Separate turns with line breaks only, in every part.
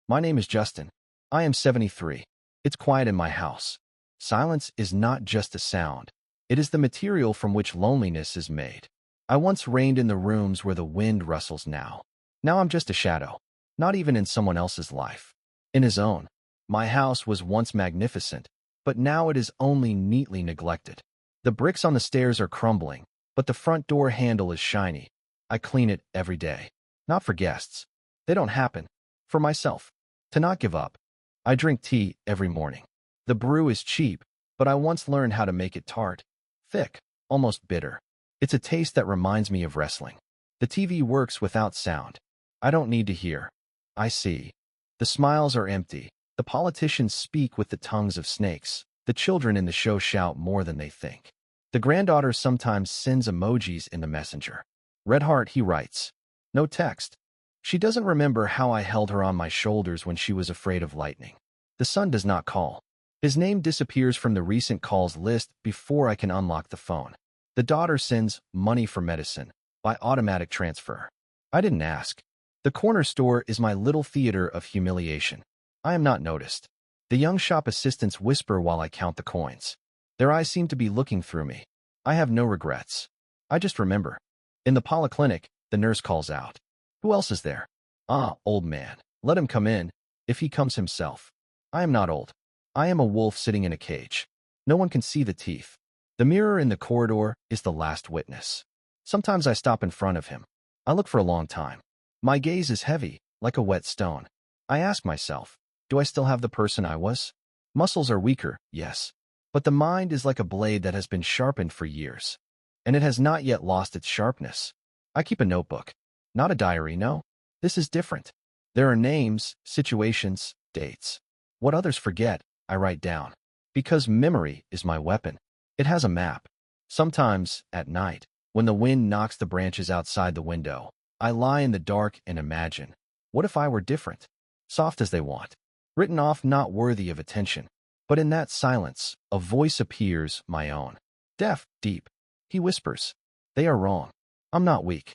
My name is Justin. I am 73. It's quiet in my house. Silence is not just a sound. It is the material from which loneliness is made. I once reigned in the rooms where the wind rustles now. Now I'm just a shadow, not even in someone else's life. In his own. My house was once magnificent, but now it is only neatly neglected. The bricks on the stairs are crumbling, but the front door handle is shiny. I clean it every day. Not for guests. They don't happen. For myself. To not give up. I drink tea every morning. The brew is cheap, but I once learned how to make it tart, thick, almost bitter. It's a taste that reminds me of wrestling. The TV works without sound. I don't need to hear. I see. The smiles are empty. The politicians speak with the tongues of snakes. The children in the show shout more than they think. The granddaughter sometimes sends emojis in the messenger. Red heart, he writes. No text. She doesn't remember how I held her on my shoulders when she was afraid of lightning. The son does not call. His name disappears from the recent calls list before I can unlock the phone. The daughter sends money for medicine by automatic transfer. I didn't ask. The corner store is my little theater of humiliation. I am not noticed. The young shop assistants whisper while I count the coins. Their eyes seem to be looking through me. I have no regrets. I just remember. In the polyclinic, the nurse calls out. Who else is there? Ah, old man. Let him come in, if he comes himself. I am not old. I am a wolf sitting in a cage. No one can see the teeth. The mirror in the corridor is the last witness. Sometimes I stop in front of him. I look for a long time. My gaze is heavy, like a wet stone. I ask myself, do I still have the person I was? Muscles are weaker, yes. But the mind is like a blade that has been sharpened for years. And it has not yet lost its sharpness. I keep a notebook. Not a diary, no. This is different. There are names, situations, dates. What others forget, I write down. Because memory is my weapon. It has a map. Sometimes, at night, when the wind knocks the branches outside the window, I lie in the dark and imagine, what if I were different? Soft as they want. Written off not worthy of attention. But in that silence, a voice appears, my own. Deaf, deep. He whispers. They are wrong. I'm not weak.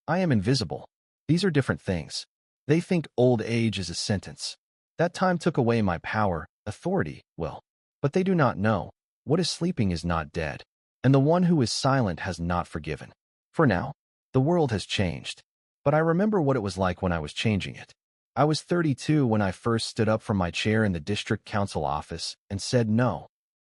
I am invisible. These are different things. They think old age is a sentence. That time took away my power, authority, will. But they do not know. What is sleeping is not dead. And the one who is silent has not forgiven. For now, the world has changed. But I remember what it was like when I was changing it. I was 32 when I first stood up from my chair in the district council office and said no.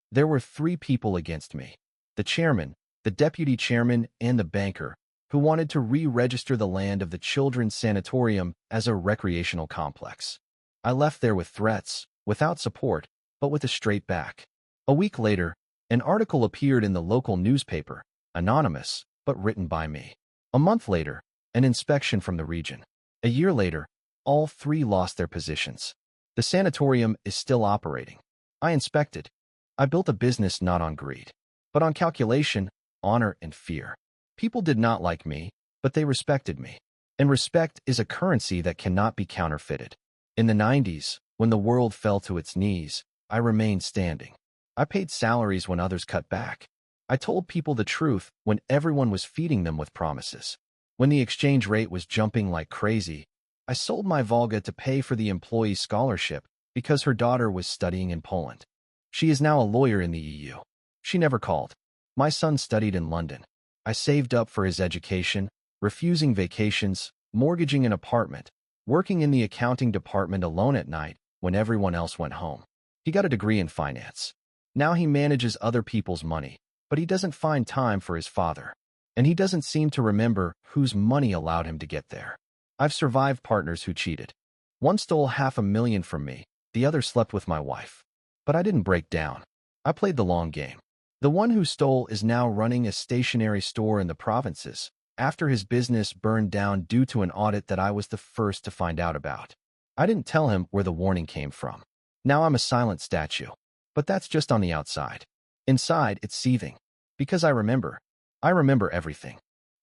There were 3 people against me. The chairman, the deputy chairman, and the banker, who wanted to re-register the land of the children's sanatorium as a recreational complex. I left there with threats, without support, but with a straight back. A week later, an article appeared in the local newspaper, anonymous, but written by me. A month later, an inspection from the region. A year later, all 3 lost their positions. The sanatorium is still operating. I inspected. I built a business not on greed, but on calculation, honor, and fear. People did not like me, but they respected me. And respect is a currency that cannot be counterfeited. In the 90s, when the world fell to its knees, I remained standing. I paid salaries when others cut back. I told people the truth when everyone was feeding them with promises. When the exchange rate was jumping like crazy, I sold my Volga to pay for the employee's scholarship because her daughter was studying in Poland. She is now a lawyer in the EU. She never called. My son studied in London. I saved up for his education, refusing vacations, mortgaging an apartment, working in the accounting department alone at night when everyone else went home. He got a degree in finance. Now he manages other people's money, but he doesn't find time for his father. And he doesn't seem to remember whose money allowed him to get there. I've survived partners who cheated. One stole $500,000 from me, the other slept with my wife. But I didn't break down. I played the long game. The one who stole is now running a stationery store in the provinces, after his business burned down due to an audit that I was the first to find out about. I didn't tell him where the warning came from. Now I'm a silent statue. But that's just on the outside. Inside, it's seething. Because I remember everything.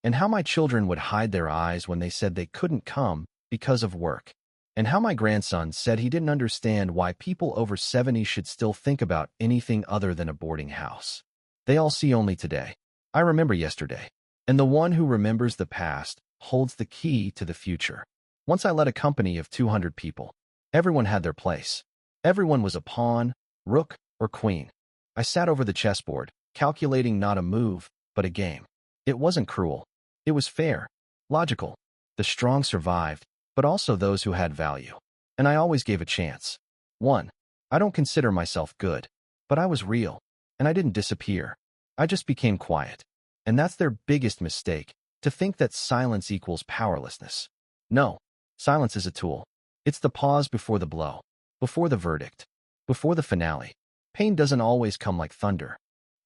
And how my children would hide their eyes when they said they couldn't come because of work. And how my grandson said he didn't understand why people over 70 should still think about anything other than a boarding house. They all see only today. I remember yesterday. And the one who remembers the past holds the key to the future. Once I led a company of 200 people. Everyone had their place. Everyone was a pawn, rook, or queen. I sat over the chessboard, calculating not a move, but a game. It wasn't cruel. It was fair, logical. The strong survived, but also those who had value. And I always gave a chance. 1. I don't consider myself good, but I was real, and I didn't disappear. I just became quiet. And that's their biggest mistake, to think that silence equals powerlessness. No, silence is a tool. It's the pause before the blow, before the verdict, before the finale. Pain doesn't always come like thunder.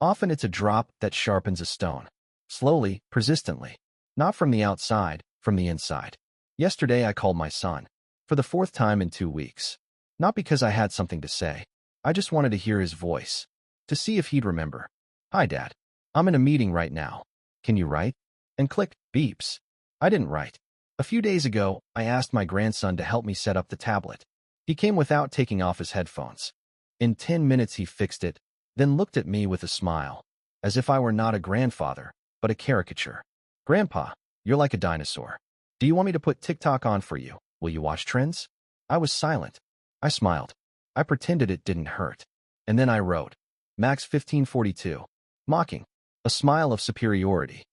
Often it's a drop that sharpens a stone. Slowly, persistently. Not from the outside, from the inside. Yesterday I called my son. For the 4th time in 2 weeks. Not because I had something to say. I just wanted to hear his voice. To see if he'd remember. Hi, Dad. I'm in a meeting right now. Can you write? And click, beeps. I didn't write. A few days ago, I asked my grandson to help me set up the tablet. He came without taking off his headphones. In 10 minutes he fixed it, then looked at me with a smile, as if I were not a grandfather, but a caricature. Grandpa, you're like a dinosaur. Do you want me to put TikTok on for you? Will you watch trends? I was silent. I smiled. I pretended it didn't hurt. And then I wrote, Max 1542. Mocking. A smile of superiority.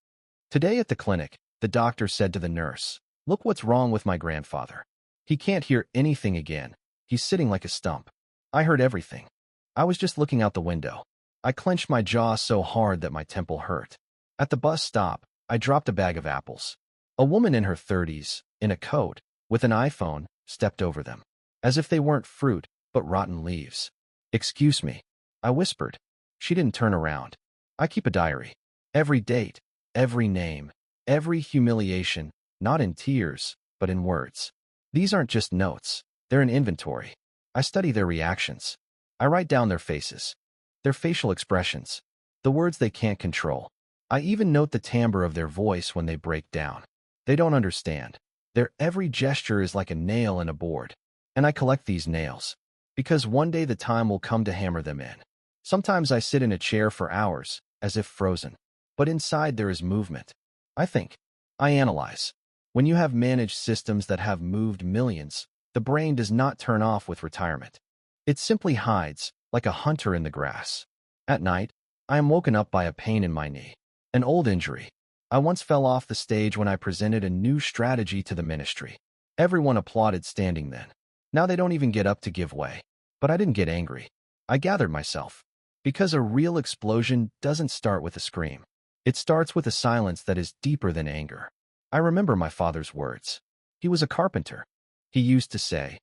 Today at the clinic, the doctor said to the nurse, look what's wrong with my grandfather. He can't hear anything again. He's sitting like a stump. I heard everything. I was just looking out the window. I clenched my jaw so hard that my temple hurt. At the bus stop, I dropped a bag of apples. A woman in her 30s, in a coat, with an iPhone, stepped over them. As if they weren't fruit, but rotten leaves. Excuse me, I whispered. She didn't turn around. I keep a diary. Every date, every name, every humiliation, not in tears, but in words. These aren't just notes. They're an inventory. I study their reactions. I write down their faces, their facial expressions, the words they can't control. I even note the timbre of their voice when they break down. They don't understand. Their every gesture is like a nail in a board. And I collect these nails, because one day the time will come to hammer them in. Sometimes I sit in a chair for hours, as if frozen. But inside there is movement. I think. I analyze. When you have managed systems that have moved millions, the brain does not turn off with retirement. It simply hides, like a hunter in the grass. At night, I am woken up by a pain in my knee. An old injury. I once fell off the stage when I presented a new strategy to the ministry. Everyone applauded standing then. Now they don't even get up to give way. But I didn't get angry. I gathered myself. Because a real explosion doesn't start with a scream. It starts with a silence that is deeper than anger. I remember my father's words. He was a carpenter. He used to say,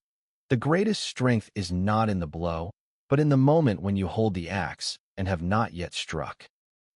the greatest strength is not in the blow, but in the moment when you hold the axe and have not yet struck.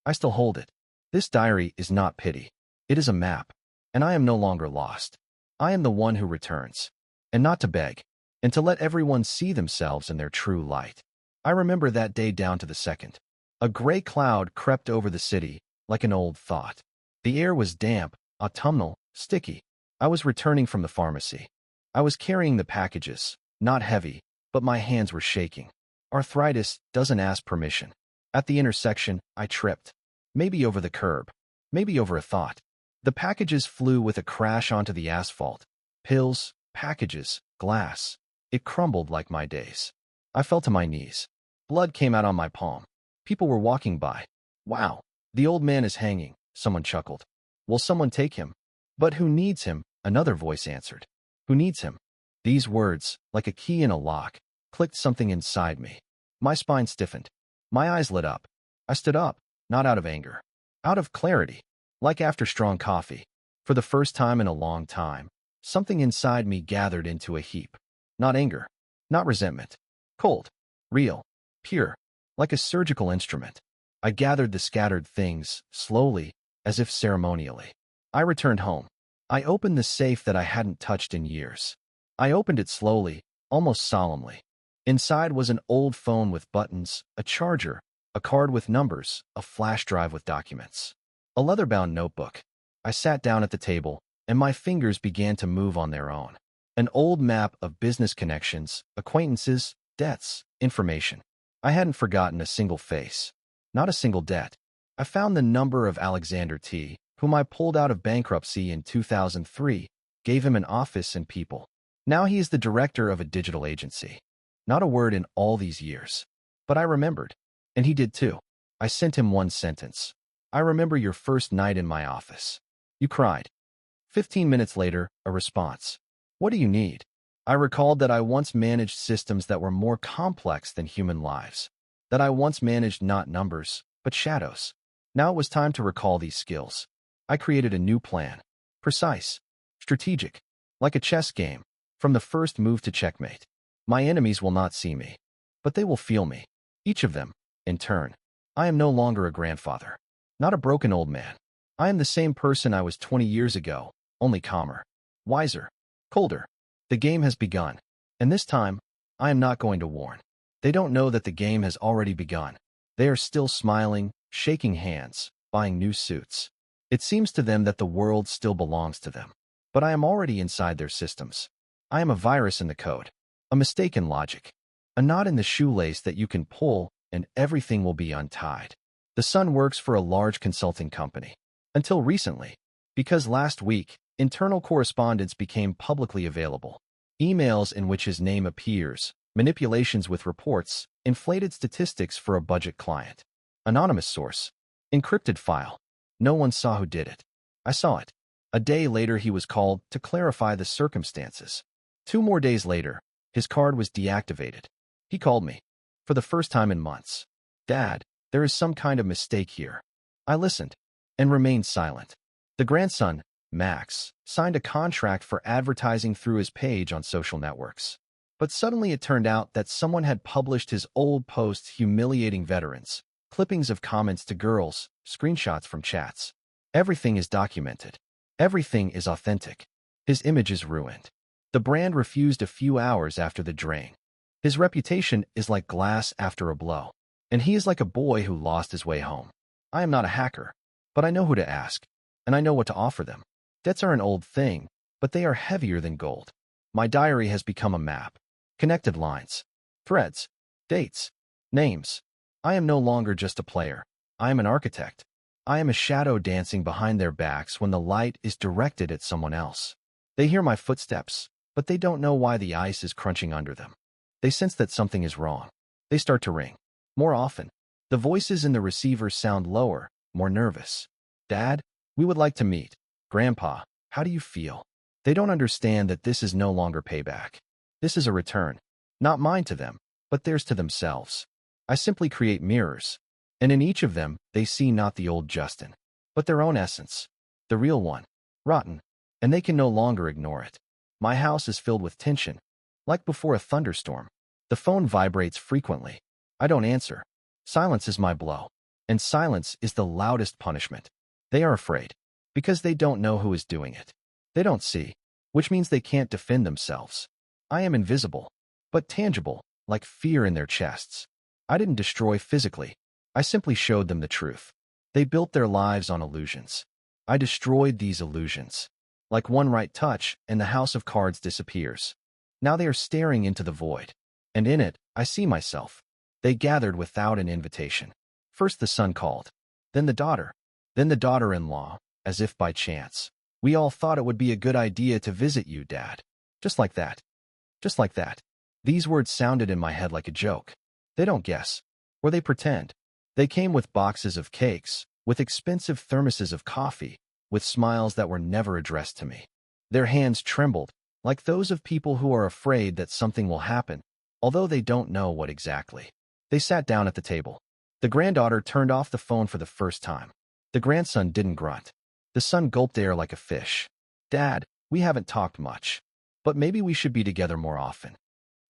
I still hold it. This diary is not pity. It is a map. And I am no longer lost. I am the one who returns. And not to beg, and to let everyone see themselves in their true light. I remember that day down to the second. A gray cloud crept over the city, like an old thought. The air was damp, autumnal, sticky. I was returning from the pharmacy. I was carrying the packages, not heavy, but my hands were shaking. Arthritis doesn't ask permission. At the intersection, I tripped. Maybe over the curb. Maybe over a thought. The packages flew with a crash onto the asphalt. Pills, packages, glass. It crumbled like my days. I fell to my knees. Blood came out on my palm. People were walking by. Wow, the old man is hanging, someone chuckled. Will someone take him? But who needs him? Another voice answered. Who needs him? These words, like a key in a lock, clicked something inside me. My spine stiffened. My eyes lit up. I stood up, not out of anger. Out of clarity, like after strong coffee. For the first time in a long time, something inside me gathered into a heap. Not anger, not resentment. Cold, real, pure, like a surgical instrument. I gathered the scattered things, slowly, as if ceremonially. I returned home. I opened the safe that I hadn't touched in years. I opened it slowly, almost solemnly. Inside was an old phone with buttons, a charger, a card with numbers, a flash drive with documents. A leather-bound notebook. I sat down at the table, and my fingers began to move on their own. An old map of business connections, acquaintances, debts, information. I hadn't forgotten a single face. Not a single debt. I found the number of Alexander T., whom I pulled out of bankruptcy in 2003, gave him an office and people. Now he is the director of a digital agency. Not a word in all these years. But I remembered. And he did too. I sent him one sentence. I remember your first night in my office. You cried. 15 minutes later, a response. What do you need? I recalled that I once managed systems that were more complex than human lives. That I once managed not numbers, but shadows. Now it was time to recall these skills. I created a new plan. Precise. Strategic. Like a chess game. From the first move to checkmate. My enemies will not see me. But they will feel me. Each of them, in turn. I am no longer a grandfather. Not a broken old man. I am the same person I was 20 years ago, only calmer. Wiser. Colder. The game has begun. And this time, I am not going to warn. They don't know that the game has already begun. They are still smiling, shaking hands, buying new suits. It seems to them that the world still belongs to them. But I am already inside their systems. I am a virus in the code. A mistake in logic. A knot in the shoelace that you can pull, and everything will be untied. The son works for a large consulting company. Until recently. Because last week, internal correspondence became publicly available. Emails in which his name appears, manipulations with reports, inflated statistics for a budget client. Anonymous source. Encrypted file. No one saw who did it. I saw it. A day later he was called to clarify the circumstances. 2 more days later, his card was deactivated. He called me. For the first time in months. Dad, there is some kind of mistake here. I listened. And remained silent. The grandson, Max, signed a contract for advertising through his page on social networks. But suddenly it turned out that someone had published his old posts humiliating veterans, clippings of comments to girls, screenshots from chats. Everything is documented. Everything is authentic. His image is ruined. The brand refused a few hours after the drain. His reputation is like glass after a blow. And he is like a boy who lost his way home. I am not a hacker, but I know who to ask, and I know what to offer them. Debts are an old thing, but they are heavier than gold. My diary has become a map. Connected lines. Threads. Dates. Names. I am no longer just a player. I am an architect. I am a shadow dancing behind their backs when the light is directed at someone else. They hear my footsteps, but they don't know why the ice is crunching under them. They sense that something is wrong. They start to ring. More often. The voices in the receiver sound lower, more nervous. Dad, we would like to meet. Grandpa, how do you feel? They don't understand that this is no longer payback. This is a return. Not mine to them, but theirs to themselves. I simply create mirrors. And in each of them, they see not the old Justin, but their own essence. The real one. Rotten. And they can no longer ignore it. My house is filled with tension. Like before a thunderstorm. The phone vibrates frequently. I don't answer. Silence is my blow. And silence is the loudest punishment. They are afraid. Because they don't know who is doing it. They don't see. Which means they can't defend themselves. I am invisible. But tangible, like fear in their chests. I didn't destroy physically. I simply showed them the truth. They built their lives on illusions. I destroyed these illusions. Like one right touch, and the house of cards disappears. Now they are staring into the void. And in it, I see myself. They gathered without an invitation. First the son called. Then the daughter. Then the daughter-in-law, as if by chance. We all thought it would be a good idea to visit you, Dad. Just like that. Just like that. These words sounded in my head like a joke. They don't guess. Or they pretend. They came with boxes of cakes, with expensive thermoses of coffee, with smiles that were never addressed to me. Their hands trembled, like those of people who are afraid that something will happen, although they don't know what exactly. They sat down at the table. The granddaughter turned off the phone for the first time. The grandson didn't grunt. The son gulped air like a fish. Dad, we haven't talked much. But maybe we should be together more often.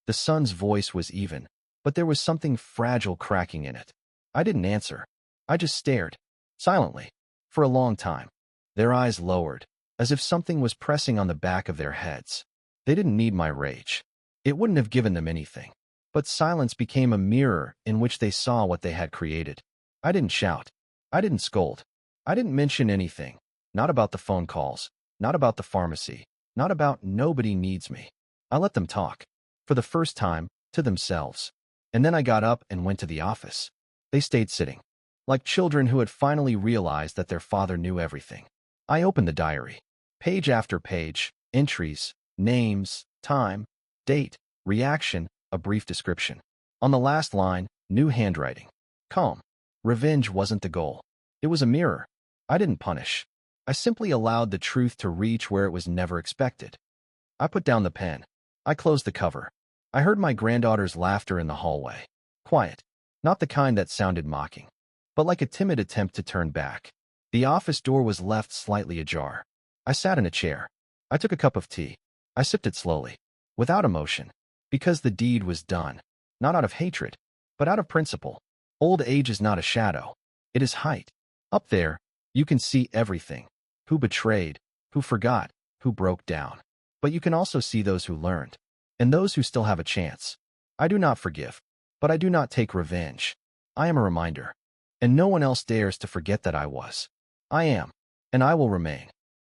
The son's voice was even, but there was something fragile cracking in it. I didn't answer. I just stared. Silently. For a long time. Their eyes lowered, as if something was pressing on the back of their heads. They didn't need my rage. It wouldn't have given them anything. But silence became a mirror in which they saw what they had created. I didn't shout. I didn't scold. I didn't mention anything. Not about the phone calls. Not about the pharmacy. Not about nobody needs me. I let them talk. For the first time, to themselves. And then I got up and went to the office. They stayed sitting. Like children who had finally realized that their father knew everything. I opened the diary. Page after page, entries, names, time, date, reaction, a brief description. On the last line, new handwriting. Calm. Revenge wasn't the goal. It was a mirror. I didn't punish. I simply allowed the truth to reach where it was never expected. I put down the pen. I closed the cover. I heard my granddaughter's laughter in the hallway. Quiet. Not the kind that sounded mocking, but like a timid attempt to turn back. The office door was left slightly ajar. I sat in a chair. I took a cup of tea. I sipped it slowly, without emotion, because the deed was done, not out of hatred, but out of principle. Old age is not a shadow. It is height. Up there, you can see everything. Who betrayed, who forgot, who broke down. But you can also see those who learned, and those who still have a chance. I do not forgive, but I do not take revenge. I am a reminder, and no one else dares to forget that I was. I am, and I will remain.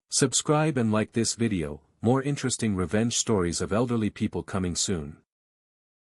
Subscribe and like this video, more interesting revenge stories of elderly people coming soon.